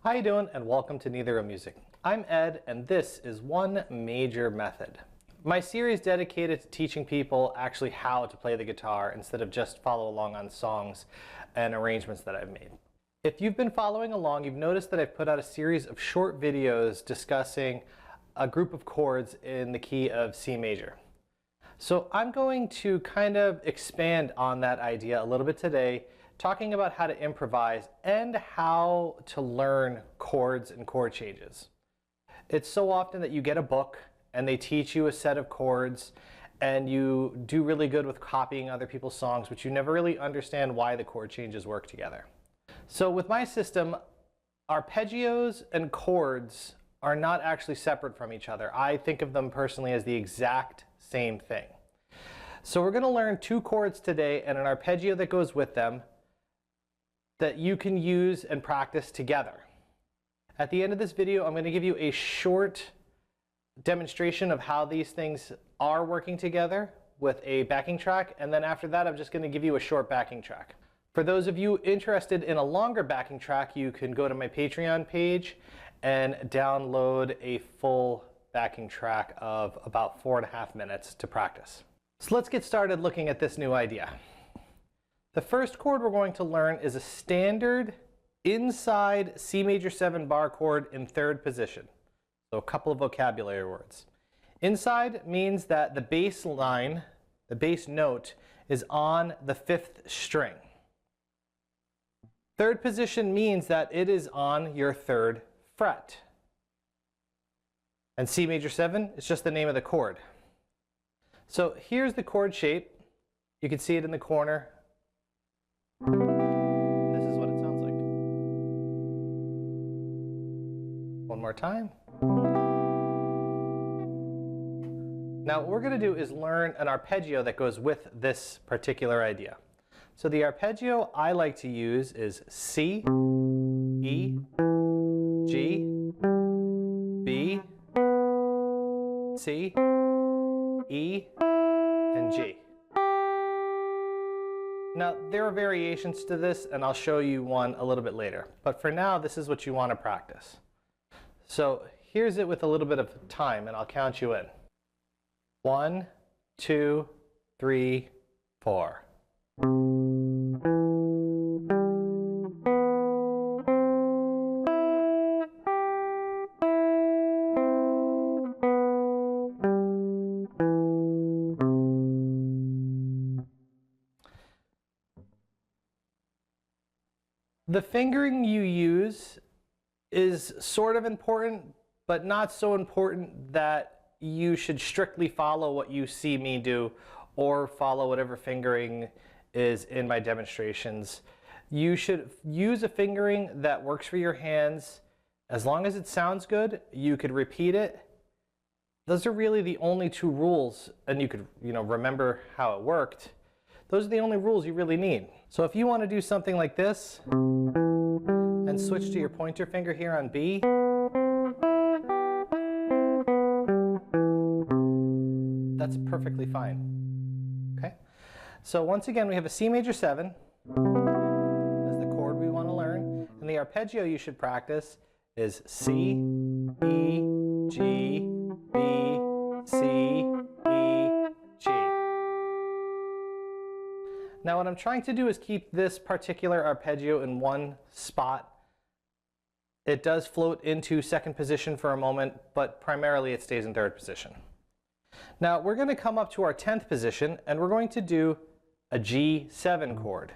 How you doing, and welcome to Neither a Music. I'm Ed, and this is One Major Method. My series dedicated to teaching people actually how to play the guitar instead of just follow along on songs and arrangements that I've made. If you've been following along, you've noticed that I've put out a series of short videos discussing a group of chords in the key of C major. So I'm going to kind of expand on that idea a little bit today, talking about how to improvise and how to learn chords and chord changes. It's so often that you get a book and they teach you a set of chords and you do really good with copying other people's songs, but you never really understand why the chord changes work together. So with my system, arpeggios and chords are not actually separate from each other. I think of them personally as the exact same thing. So we're going to learn two chords today and an arpeggio that goes with them that you can use and practice together. At the end of this video, I'm going to give you a short demonstration of how these things are working together with a backing track, and then after that I'm just going to give you a short backing track. For those of you interested in a longer backing track, you can go to my Patreon page and download a full backing track of about 4.5 minutes to practice. So let's get started looking at this new idea. The first chord we're going to learn is a standard inside C major 7 bar chord in third position. So a couple of vocabulary words. Inside means that the bass line, the bass note, is on the 5th string. Third position means that it is on your 3rd fret. And C major 7 is just the name of the chord. So here's the chord shape. You can see it in the corner. This is what it sounds like. One more time. Now what we're going to do is learn an arpeggio that goes with this particular idea. So the arpeggio I like to use is C, E, G, B, C, E, and G. Now there are variations to this and I'll show you one a little bit later, but for now this is what you want to practice. So here's it with a little bit of time and I'll count you in. 1, 2, 3, 4. The fingering you use is sort of important, but not so important that you should strictly follow what you see me do or follow whatever fingering is in my demonstrations. You should use a fingering that works for your hands. As long as it sounds good, you could repeat it. Those are really the only two rules, and you could, remember how it worked. Those are the only rules you really need. So if you want to do something like this and switch to your pointer finger here on B, that's perfectly fine. Okay? So once again, we have a C major 7 as the chord we want to learn, and the arpeggio you should practice is C, E, G, B, C, E, G. Now what I'm trying to do is keep this particular arpeggio in one spot. It does float into 2nd position for a moment, but primarily it stays in 3rd position. Now we're going to come up to our 10th position and we're going to do a G7 chord.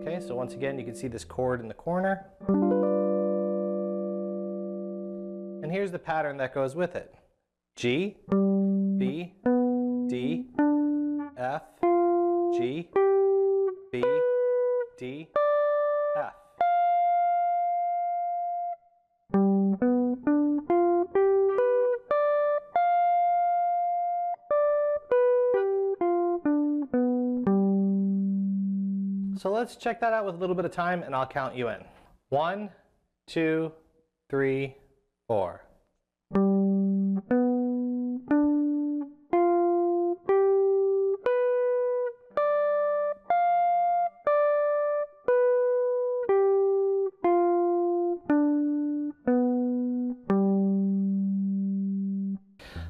Okay, so once again you can see this chord in the corner. And here's the pattern that goes with it. G, B, D, F, G, B, D, F. So let's check that out with a little bit of time and I'll count you in. 1, 2, 3, 4.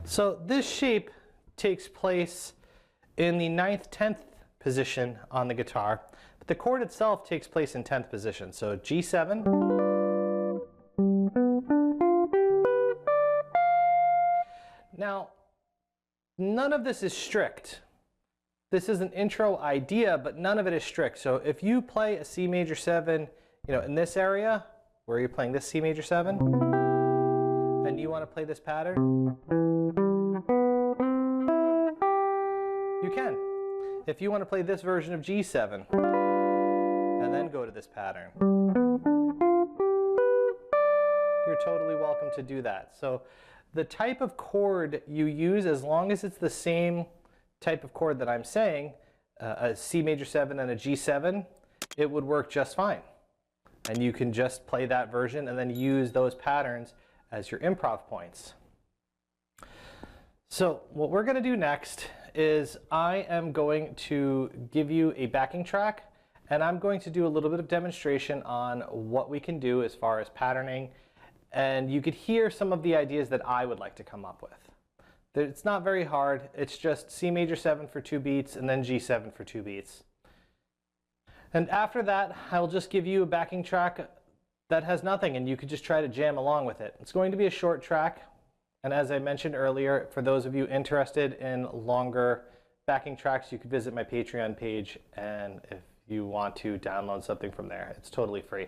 So this shape takes place in the 9th, 10th position on the guitar, but the chord itself takes place in 10th position. So G7, now none of this is strict. This is an intro idea, but none of it is strict. So if you play a C major 7, in this area where you're playing this C major 7, and you want to play this pattern, you can. If you want to play this version of G7 and then go to this pattern, you're totally welcome to do that. So the type of chord you use, as long as it's the same type of chord that I'm saying, a C major 7 and a G7, it would work just fine. And you can just play that version and then use those patterns as your improv points. So what we're going to do next is I am going to give you a backing track, and I'm going to do a little bit of demonstration on what we can do as far as patterning, and you could hear some of the ideas that I would like to come up with. It's not very hard. It's just C major 7 for 2 beats and then G7 for 2 beats. And after that, I'll just give you a backing track that has nothing, and you could just try to jam along with it. It's going to be a short track, and as I mentioned earlier, for those of you interested in longer backing tracks, you could visit my Patreon page, and if you want to download something from there, it's totally free.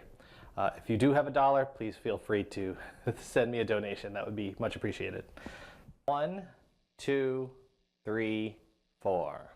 If you do have $1, please feel free to send me a donation. That would be much appreciated. 1, 2, 3, 4.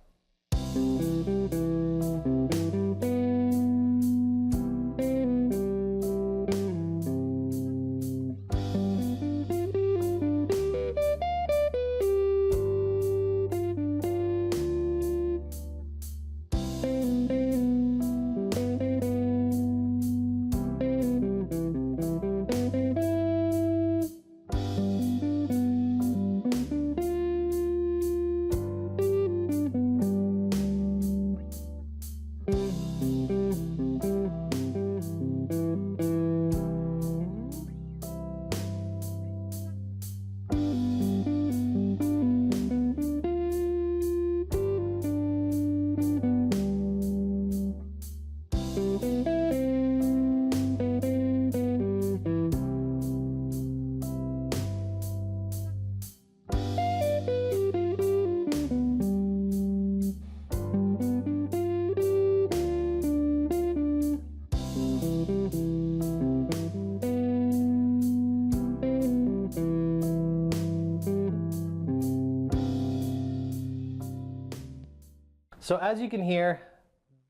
So as you can hear,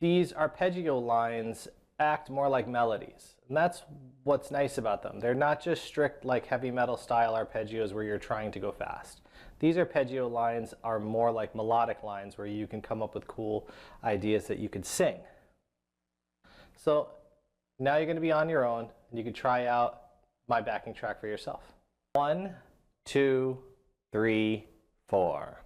these arpeggio lines act more like melodies. And that's what's nice about them. They're not just strict like heavy metal style arpeggios where you're trying to go fast. These arpeggio lines are more like melodic lines where you can come up with cool ideas that you could sing. So now you're going to be on your own, and you can try out my backing track for yourself. 1, 2, 3, 4.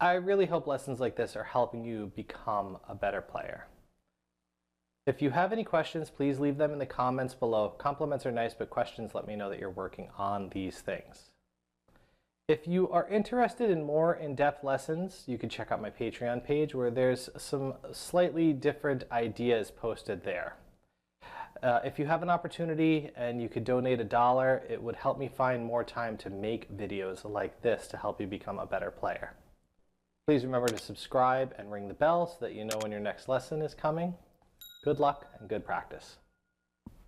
I really hope lessons like this are helping you become a better player. If you have any questions, please leave them in the comments below. Compliments are nice, but questions let me know that you're working on these things. If you are interested in more in-depth lessons, you can check out my Patreon page where there's some slightly different ideas posted there. If you have an opportunity and you could donate $1, it would help me find more time to make videos like this to help you become a better player. Please remember to subscribe and ring the bell so that you know when your next lesson is coming. Good luck and good practice.